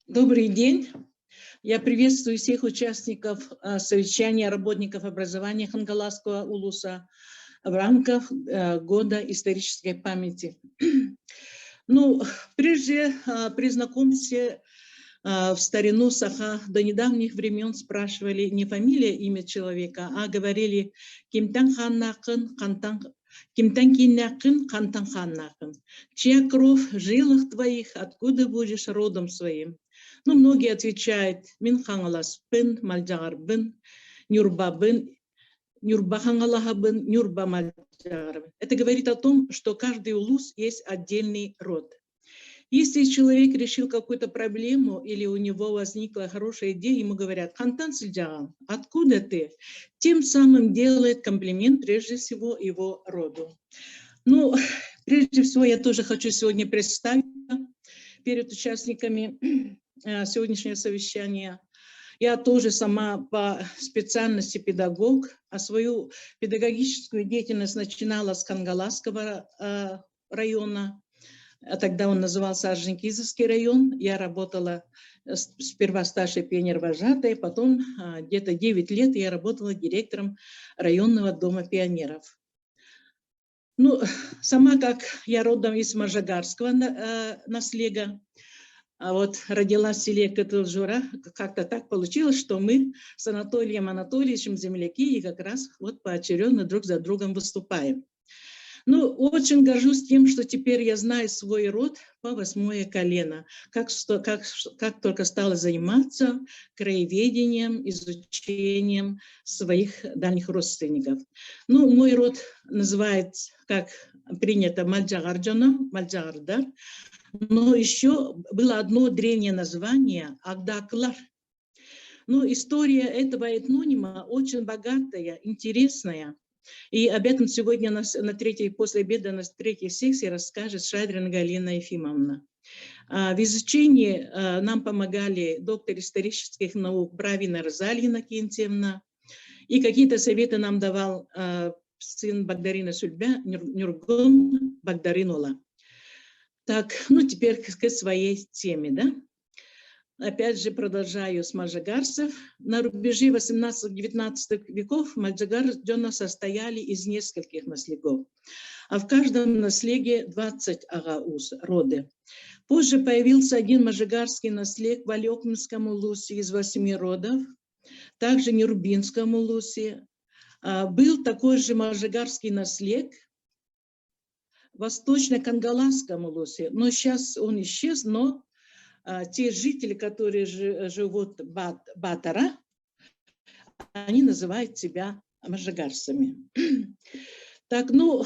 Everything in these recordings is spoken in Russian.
Добрый день. Я приветствую всех участников совещания работников образования Хангаласского улуса в рамках Года исторической памяти. Ну, прежде при знакомстве в старину Саха до недавних времен спрашивали не фамилия, имя человека, а говорили «Кимтан ханнакын, кимтан киннакын, кантан ханнакын». Чья кровь в жилах твоих, откуда будешь родом своим? Ну, многие отвечают «Мин хангаласпын, мальджагарбын, нюрбабын, нюрбахангалахабын, нюрбамальджагарбын». Это говорит о том, что каждый улус есть отдельный род. Если человек решил какую-то проблему или у него возникла хорошая идея, ему говорят «Хантан сильджаган, откуда ты?» Тем самым делает комплимент прежде всего его роду. Ну, прежде всего я тоже хочу сегодня представить перед участниками сегодняшнего совещания. Я тоже сама по специальности педагог, а свою педагогическую деятельность начинала с Хангаласского района. Тогда он назывался Орджоникидзевский район. Я работала сперва старшей пионер-вожатой, потом где-то 9 лет я работала директором районного дома пионеров. Ну, сама как я родом из Можагарского наслега, а вот родилась в селе Кытылжура, как-то так получилось, что мы с Анатолием Анатольевичем земляки и как раз вот поочередно друг за другом выступаем. Ну, очень горжусь тем, что теперь я знаю свой род по 8-е колено, как только стала заниматься краеведением, изучением своих дальних родственников. Ну, мой род называет, как принято, Мальджагарджана, Мальджагардар, но еще было одно древнее название – Агдаклар. Ну, история этого этнонима очень богатая, интересная. И об этом сегодня после обеда на третьей секции расскажет Шадрина Галина Ефимовна. В изучении нам помогали доктор исторических наук Бравина Розалия Иннокентьевна. И какие-то советы нам давал сын Багдарина Сульбя, Нюргон Багдаринула. Так, ну теперь к своей теме, да? Опять же, продолжаю с маджагарцев. На рубеже 18-19 веков маджагарджона состояли из нескольких наследов, а в каждом наслеге 20 агаус, роды. Позже появился один маджагарский наслед в Алекминском улусе из 8 родов, также в Нюрбинском улусе. Был такой же маджагарский наслед в Восточно-Кангаласском улусе, но сейчас он исчез, но те жители, которые живут в Батара, они называют себя маджагарцами. Так, ну,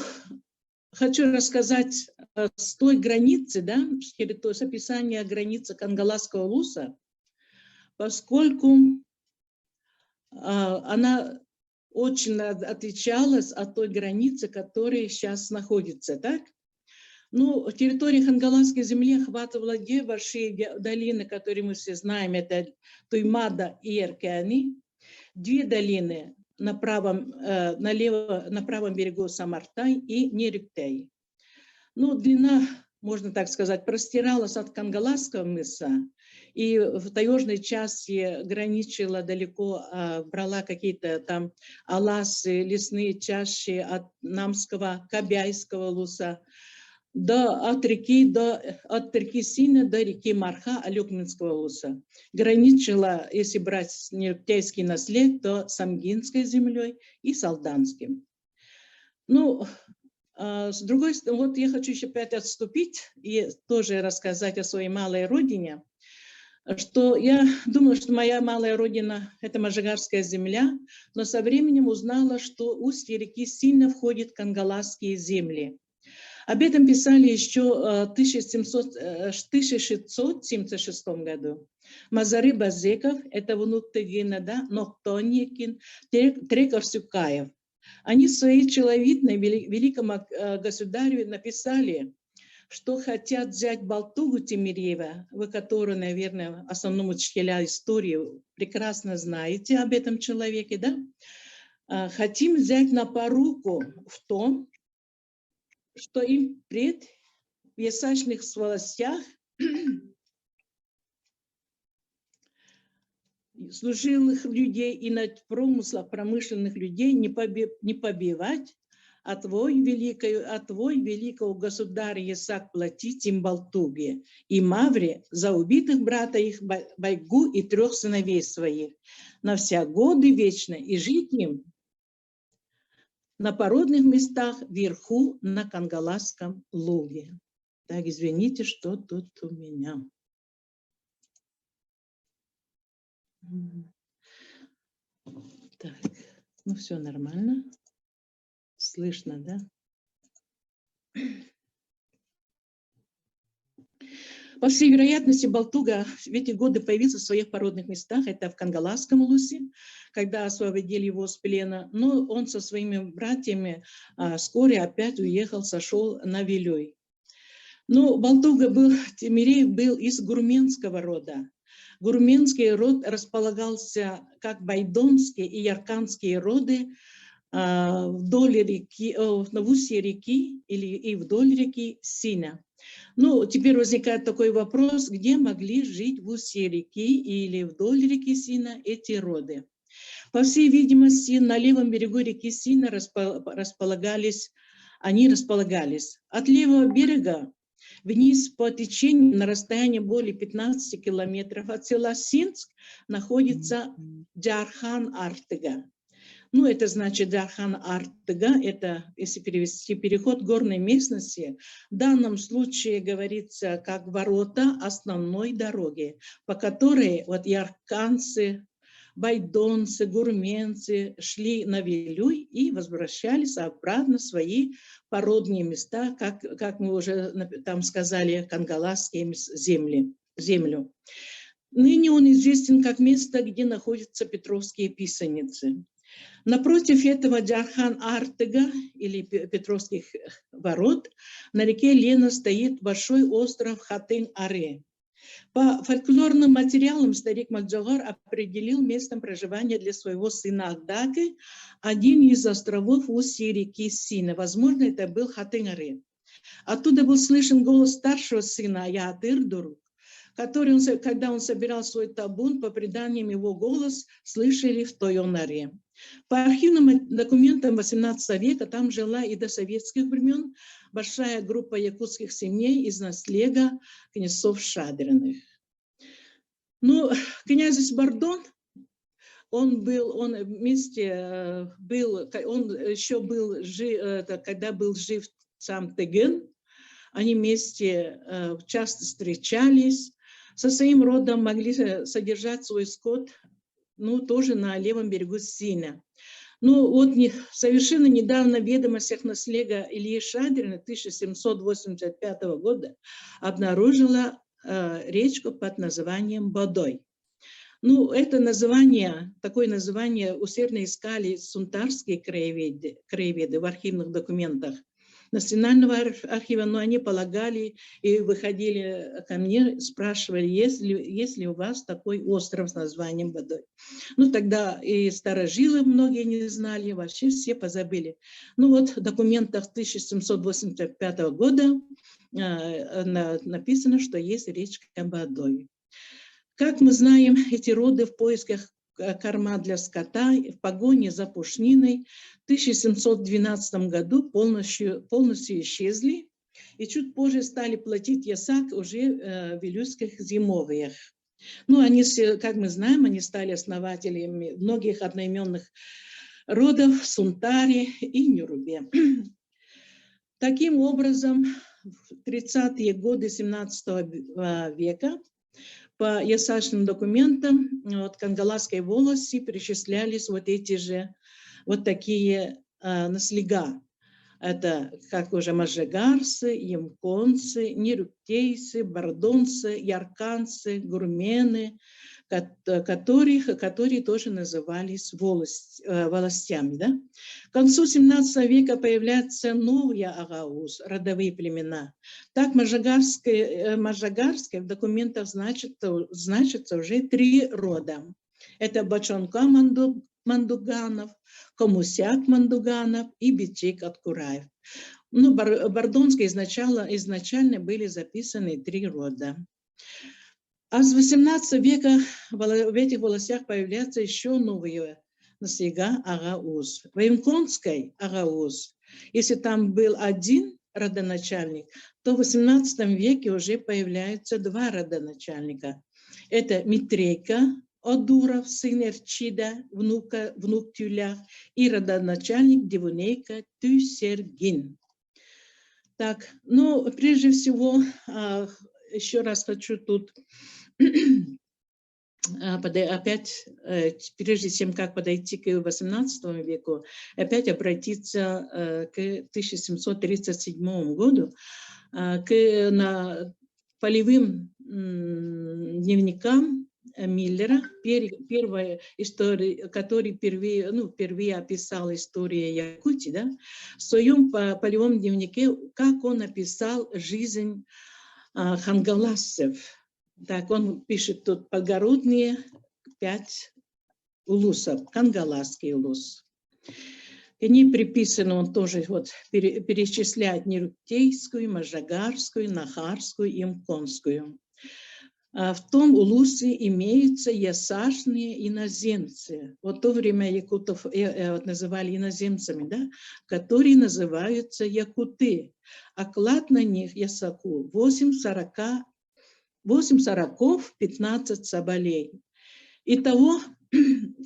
хочу рассказать с той границы, да, с описания границы Кангаласского улуса, поскольку она очень отличалась от той границы, которая сейчас находится, так? Ну, территория Хангаласской земли охватывала две большие долины, которые мы все знаем, это Туймада и Эркяни. Две долины на правом берегу Самартай и Нерюктай. Ну, длина, можно так сказать, простиралась от Кангаласского мыса и в таежной части граничила далеко, брала какие-то там аласы, лесные чащи от Намского, Кабяйского улуса, от реки Сина до реки Марха Алекминского улуса. Граничила, если брать Нерюктайский наслед, то с Амгинской землей и с Алданским. Ну, с другой стороны, вот я хочу еще опять отступить и тоже рассказать о своей малой родине, что я думала, что моя малая родина – это Маджагарская земля, но со временем узнала, что устье реки Сина входит в Кангаласские земли. Об этом писали еще в 1676 году. Мазары Базеков, это внук Тыгина, да, Ноктонникин, Треков-Сюкаев. Они в своей человитной великому государю написали, что хотят взять Балтугу Тимирьева, вы которую, наверное, в основном учителя истории прекрасно знаете об этом человеке, да? Хотим взять на поруку в том, что им пред в ясачных властях служилых людей и на промышленных людей не побивать, а твой великого государя Исаак платить им Балтуге и Мавре за убитых брата их Байгу и 3 сыновей своих на вся годы вечно и жить им на породных местах вверху на Кангаласском луге. Так, извините, что тут у меня. Так, ну все нормально. Слышно, да? По всей вероятности, Балтуга в эти годы появился в своих породных местах. Это в Кангаласском улусе, когда освободили его с плена. Но он со своими братьями вскоре опять уехал, сошел на Вилюй. Но Балтуга Тимирей был из гурменского рода. Гурменский род располагался, как байдонские и ярканские роды, вдоль реки, в устье реки и вдоль реки Сина. Ну, теперь возникает такой вопрос, где могли жить в устье реки или вдоль реки Сина эти роды. По всей видимости, на левом берегу реки Сина располагались. От левого берега вниз по течению на расстоянии более 15 километров от села Синск находится Джархан-Артыга. Ну, это значит Джархан-Артыга, это, если перевести, переход горной местности. В данном случае говорится как ворота основной дороги, по которой вот ярканцы, байдонцы, гурменцы шли на Вилюй и возвращались обратно в свои породные места, как мы уже там сказали, кангаласские землю. Ныне он известен как место, где находятся Петровские писаницы. Напротив этого Джархан-Артыга или Петровских ворот на реке Лена стоит большой остров Хатын-Аре. По фольклорным материалам старик Маджагар определил местом проживания для своего сына Агдагы один из островов устья реки Сина. Возможно, это был Хатын-Аре. Оттуда был слышен голос старшего сына Ятыр-Дурук, который, когда он собирал свой табун, по преданиям его голос слышали в Тойон-Аре. По архивным документам 18 века там жила и до советских времен большая группа якутских семей из наследия князцов Шадриных. Ну, князь Бардон, когда был жив сам Теген, они вместе часто встречались, со своим родом могли содержать свой скот, ну, тоже на левом берегу Сина. Ну, вот совершенно недавно в ведомостях наследия Ильи Шадрина 1785 года обнаружила речку под названием Бодой. Ну, это название, такое название усердно искали сунтарские краеведы в архивных документах Национального архива, но они полагали и выходили ко мне, спрашивали, есть ли у вас такой остров с названием Бодой. Ну, тогда и старожилы многие не знали, вообще все позабыли. Ну, вот в документах 1785 года написано, что есть речка Бодой. Как мы знаем, эти роды в поисках корма для скота в погоне за пушниной в 1712 году полностью исчезли и чуть позже стали платить ясак уже в вилюйских зимовьях. Ну, они, как мы знаем, они стали основателями многих одноименных родов в Сунтаре и Нюрбе. Таким образом, в 30-е годы 17 века по ясачным документам от Кангаласской волости перечислялись вот эти же, вот такие наслега. Это, как уже мажегарцы, ямконцы, нерюктейцы, бардонцы, ярканцы, гурмены, которые тоже назывались волостями. Да? К концу 17 века появляются новые агауз, родовые племена. Так мажагарское в документах значится уже 3 рода. Это Бачонка Мандуганов, Комусяк Мандуганов и Бичик Откураев. Ну, бардонские изначально были записаны 3 рода. А с 18 века в этих властях появляются еще новые наслега Агауз. В Имконской Агауз, если там был один родоначальник, то в 18 веке уже появляются два родоначальника. Это Митрейка Одуров, сын Эрчида, внук Тюлях, и родоначальник Дивунейка Тюсергин. Так, ну, прежде всего, еще раз хочу тут опять, прежде чем как подойти к XVIII веку, опять обратиться к 1737 году, к полевым дневникам Миллера, первая история, который впервые описал историю Якутии, да, в своем полевом дневнике, как он описал жизнь хангаласцев. Так, он пишет тут подгородные 5 улусов, хангаласский улус. Они приписаны, он тоже вот перечисляет Неруктейскую, Можагарскую, Нахарскую и Имконскую. В том улусе имеются ясашные иноземцы. Вот в то время якутов называли иноземцами, да, которые называются якуты. А клад на них ясаку 8 сороков, 15 соболей. Итого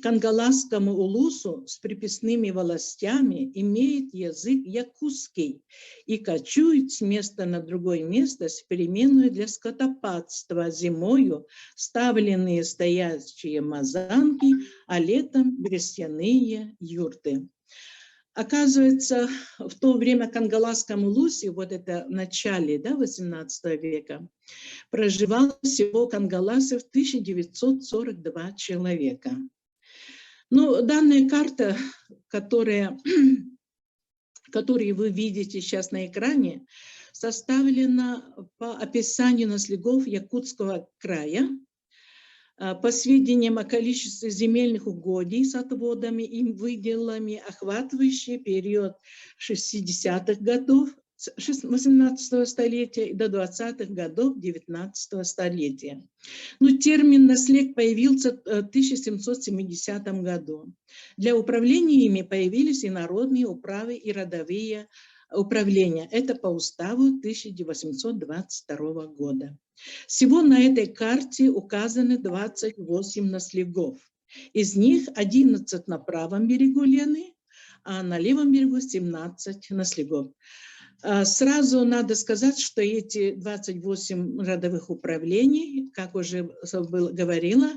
кангаласскому улусу с приписными властями имеет язык якутский и кочует с места на другое место с переменной для скотопадства зимою ставленные стоящие мазанки, а летом берестяные юрты. Оказывается, в то время в кангаласском улусе, вот это в начале, да, 18 века, проживало всего кангаласов 1942 человека. Ну, данная карта, которую вы видите сейчас на экране, составлена по описанию наследов Якутского края, по сведениям о количестве земельных угодий с отводами и выделами, охватывающие период 60-х годов 18 столетия до 20-х годов 19 столетия. Но термин «наслед» появился в 1770 году. Для управления ими появились и народные управы, и родовые управления. Это по уставу 1822 года. Всего на этой карте указаны 28 наследов. Из них 11 на правом берегу Лены, а на левом берегу 17 наследов. Сразу надо сказать, что эти 28 родовых управлений, как уже говорила,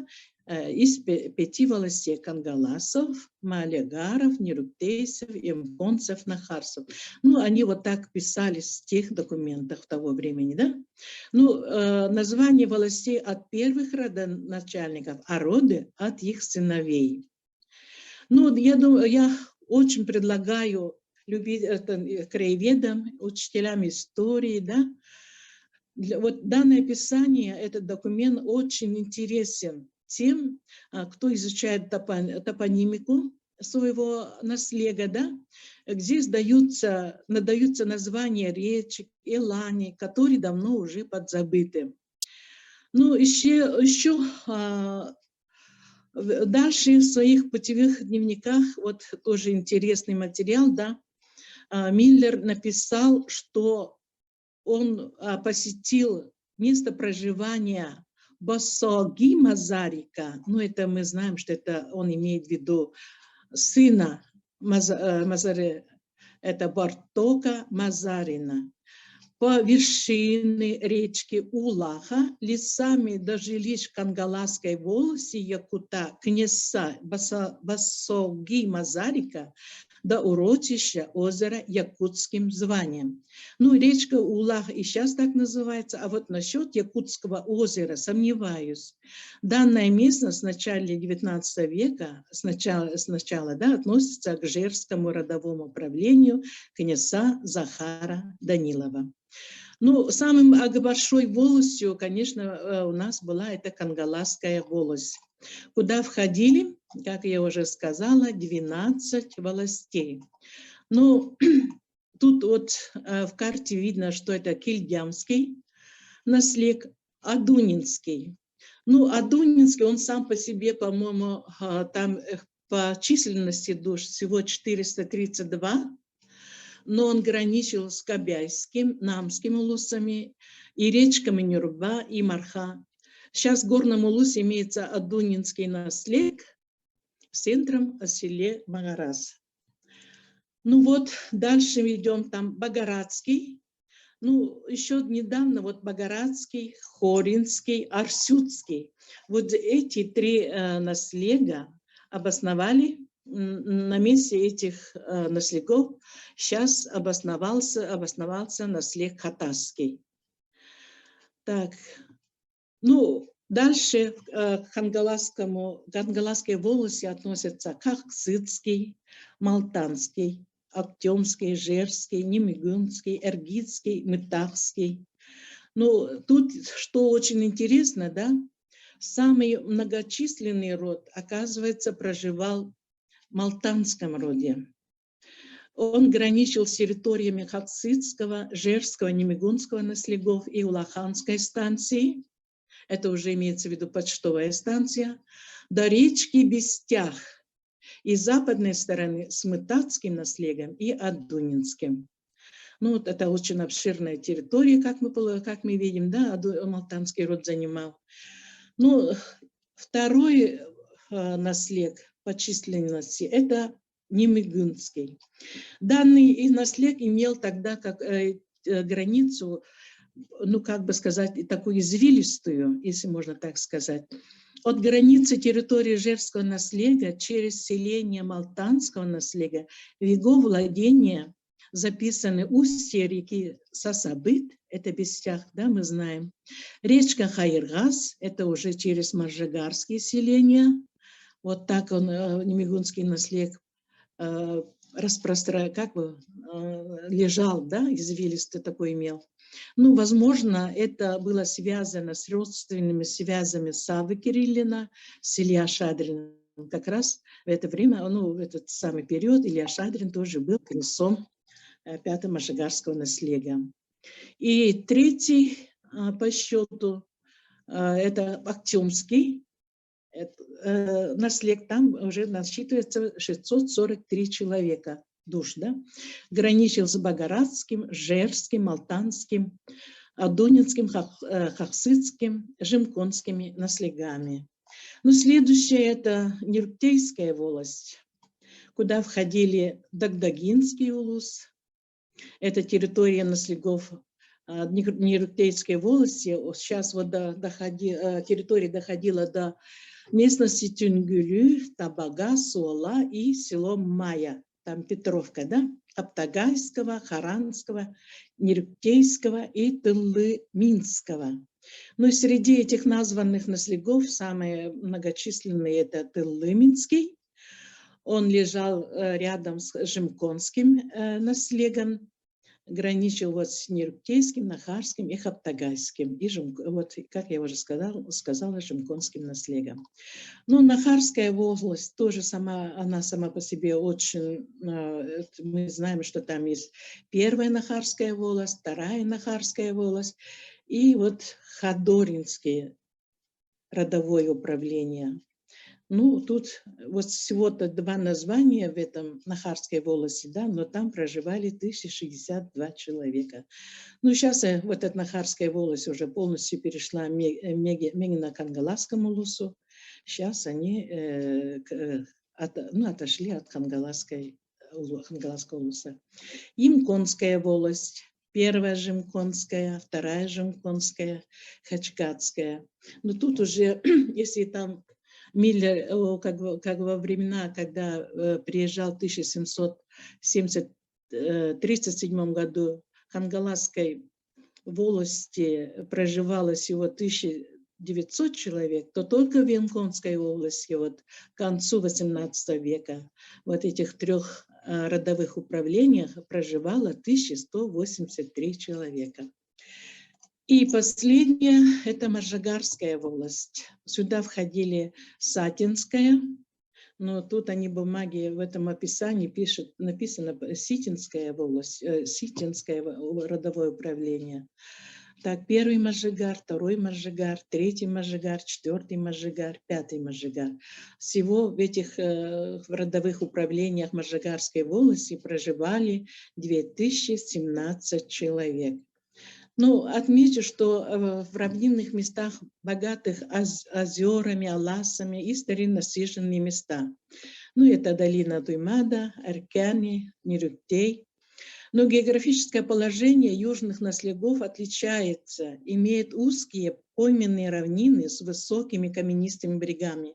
из 5 властей кангаласов, малегаров, неруктейцев, имконцев, нахарцев. Ну, они вот так писались в тех документах того времени, да? Ну, название властей от первых родоначальников, а роды от их сыновей. Ну, я думаю, я очень предлагаю любить краеведам, учителям истории, да. Вот данное описание, этот документ очень интересен тем, кто изучает топонимику своего наследия, да, где надаются названия речек и лани, которые давно уже подзабыты. Ну, еще дальше в своих путевых дневниках, вот тоже интересный материал, да, Миллер написал, что он посетил место проживания Басоги Мазарика. Ну, это мы знаем, что это он имеет в виду сына Мазаре, это Бартока Мазарина. По вершине речки Улаха лесами до жилищ Кангаласской волости Якута, князца Басоги Мазарика, до урочища озера якутским званием. Ну, речка Улах и сейчас так называется, а вот насчет Якутского озера сомневаюсь. Данная местность в начале 19 века, сначала да, относится к Жерскому родовому правлению князца Захара Данилова. Ну, самым большой волостью, конечно, у нас была эта Кангаласская волость, куда входили, как я уже сказала, 12 властей. Ну, тут вот в карте видно, что это Кильдямский наслед, Адунинский. Ну, а Дунинский, он сам по себе, по-моему, там по численности душ всего 432, но он граничил с Кобяйским, Намским улусами и речками Нюрба и Марха. Сейчас в Горном Улусе имеется Адунинский наслег с центром о селе Магарас. Ну вот, дальше идем, там Богорадский. Ну, еще недавно вот Богорадский, Хоринский, Арсютский. Вот эти три наслега обосновали на месте этих наслегов. Сейчас обосновался наслег Хатасский. Так, ну, дальше к Хангаласской волости относятся Кахсыцкий, Малтанский, Актемский, Жерский, Немигунский, Эргитский, Мытахский. Ну, тут что очень интересно, да, самый многочисленный род, оказывается, проживал в Малтанском роде. Он граничил с территориями Хатсыцкого, Жерского, Немигунского наслегов и Улаханской станции. Это уже имеется в виду почтовая станция, до речки Бестях и западной стороны с Мытацким наслегом и Адунинским. Ну, вот это очень обширная территория, как мы видим, да, Малтанский род занимал. Ну, второй наслег по численности – это Немигунский. Данный наслег имел тогда как границу, ну, как бы сказать, такую извилистую, если можно так сказать, от границы территории Жерского наслега через селение Малтанского наслега в его владение записаны устья реки Сасабыт, это Бестях, да, мы знаем, речка Хайыргаз, это уже через Маржигарские селения, вот так он, Немигунский наслег, лежал, да, извилистый такой имел. Ну, возможно, это было связано с родственными связями Саввы Кириллина с Илья Шадриным. Как раз в это время, ну, в этот самый период Илья Шадрин тоже был князцом пятого Машигарского наслега. И третий по счету это Актемский наслег, там уже насчитывается 643 человека душ, да, граничил с Богорадским, Жерским, Малтанским, Адунинским, Хахсыцким, Жимконскими наслегами. Ну, следующее – это Нерптейская волость, куда входили Дагдагинский улус, это территория наслегов Нерптейской волости, сейчас вот территория доходила до местности Тюнгюлю, Табага, Суола и село Мая, там Петровка, да, Аптагайского, Харанского, Нерптейского и Тыллы-Минского. Ну и среди этих названных наслегов самые многочисленные это Тыллы-Минский. Он лежал рядом с Жимконским наслегом, граничил вот с Нерптейским, Нахарским и Хаптагайским, и вот, как я уже сказала, Жимконским наслегом. Ну, Нахарская волость тоже она сама по себе очень, мы знаем, что там есть первая Нахарская волость, вторая Нахарская волость, и вот Ходоринские родовое управление. Ну, тут вот всего-то два названия в этом Нахарской волости, да, но там проживали 1062 человека. Ну, сейчас вот эта Нахарская волость уже полностью перешла к Хангаласскому улусу. Сейчас они отошли от Хангаласского улуса. Имконская волость. Первая Жимконская, вторая Жимконская, Хачкатская. Но тут уже, если там Миллер, как во времена, когда приезжал в 1737 году в Хангаласской волости проживало всего 1900 человек, то только в Имконской области вот, к концу XVIII века вот этих трех родовых управлениях проживало 1183 человека. И последнее – это Маржигарская волость. Сюда входили Сатинская, но тут они бумаги в этом описании написано Ситинская волость, Ситинское родовое управление. Так, первый Можигар, второй Можигар, третий Можигар, четвертый Можигар, пятый Можигар. Всего в этих родовых управлениях Можигарской волости проживали 2017 человек. Ну, отмечу, что в равнинных местах, богатых озерами, аласами и старинно насиженные места. Ну, это долина Туймада, Аркяни, Нерюктей. Но географическое положение южных наследов отличается, имеет узкие пойменные равнины с высокими каменистыми берегами.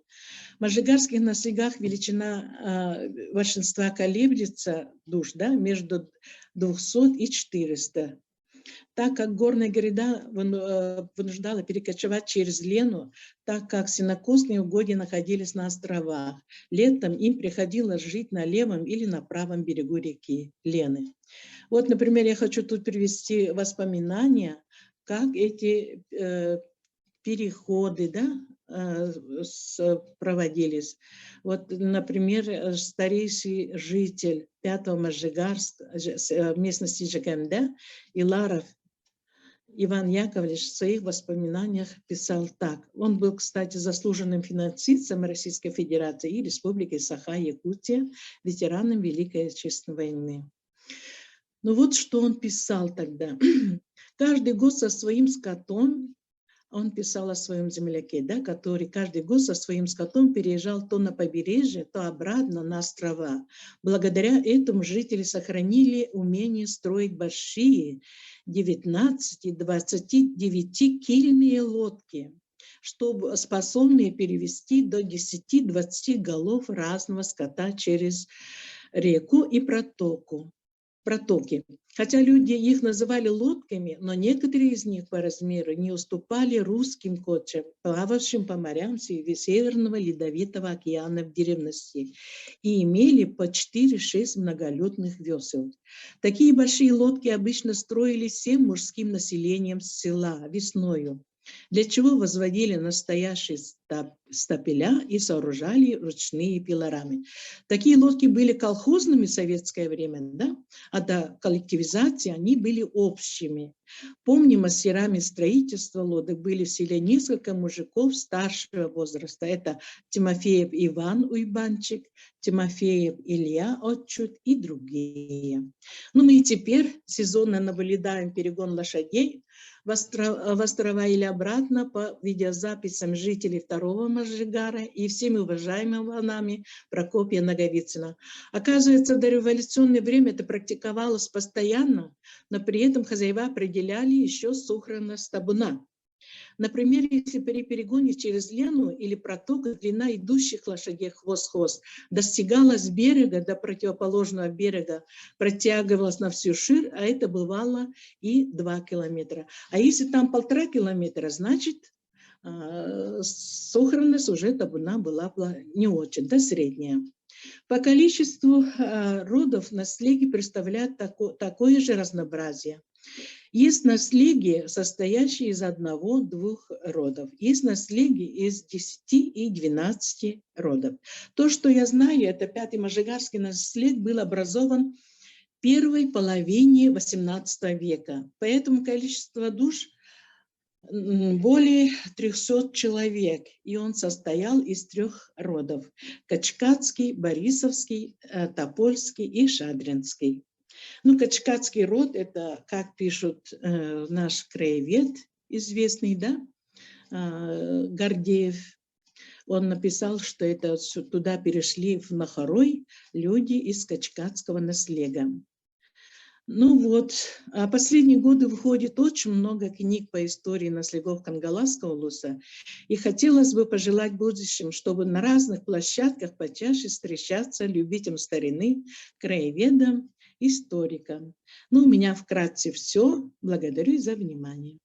В можигарских наследах величина большинства колеблется душ, да, между 200 и 400. Так как горная гряда вынуждала перекочевать через Лену, так как сенокосные угодья находились на островах, летом им приходилось жить на левом или на правом берегу реки Лены. Вот, например, я хочу тут привести воспоминания, как эти переходы, да, проводились. Вот, например, старейший житель 5-го Можигарска, местности Жакемде, Иларов Иван Яковлевич в своих воспоминаниях писал так. Он был, кстати, заслуженным финансистом Российской Федерации и Республики Саха-Якутия, ветераном Великой Отечественной войны. Ну вот что он писал тогда. Каждый год со своим скотом, он писал о своем земляке, да, который каждый год со своим скотом переезжал то на побережье, то обратно на острова. Благодаря этому жители сохранили умение строить большие 19-29-кильные лодки, чтобы способные перевести до 10-20 голов разного скота через реку и протоки. Хотя люди их называли лодками, но некоторые из них по размеру не уступали русским кочам, плававшим по морям Северного Ледовитого океана в древности, и имели по 4-6 многолюдных весел. Такие большие лодки обычно строились всем мужским населением села весною, для чего возводили настоящие стапеля и сооружали ручные пилорамы. Такие лодки были колхозными в советское время, да? А до коллективизации они были общими. Помню, мастерами строительства лодок были в селе несколько мужиков старшего возраста. Это Тимофеев Иван Уйбанчик, Тимофеев Илья Отчут и другие. Ну, мы и теперь сезонно наблюдаем перегон лошадей в острова или обратно по видеозаписям жителей 2-го Можигара и всеми уважаемого нами Прокопия Наговицына. Оказывается, до революционное время это практиковалось постоянно, но при этом хозяева определяли еще сохранность табуна. Например, если при перегоне через Лену или проток длина идущих лошадей хвост-хвост достигала с берега до противоположного берега, протягивалась на всю ширь, а это бывало и 2 километра. А если там 1,5 километра, значит, сохранность уже табуна была не очень, да, средняя. По количеству родов наследие представляет такое же разнообразие. Есть наследие, состоящее из 1-2 родов. Есть наследие из 10 и 12 родов. То, что я знаю, это 5-й Можигарский наслед был образован в первой половине 18 века. Поэтому количество душ более 300 человек. И он состоял из 3 родов. Качкатский, Борисовский, Топольский и Шадринский. Ну, Качкатский род, это, как пишут наш краевед известный, да, Гордеев, он написал, что это туда перешли в Нахорой люди из качкатского наслега. Ну вот, а последние годы выходит очень много книг по истории наследов Кангаласского улуса, и хотелось бы пожелать в будущем, чтобы на разных площадках почаще встречаться любителям старины, краеведам, историкам. Ну, у меня вкратце все. Благодарю за внимание.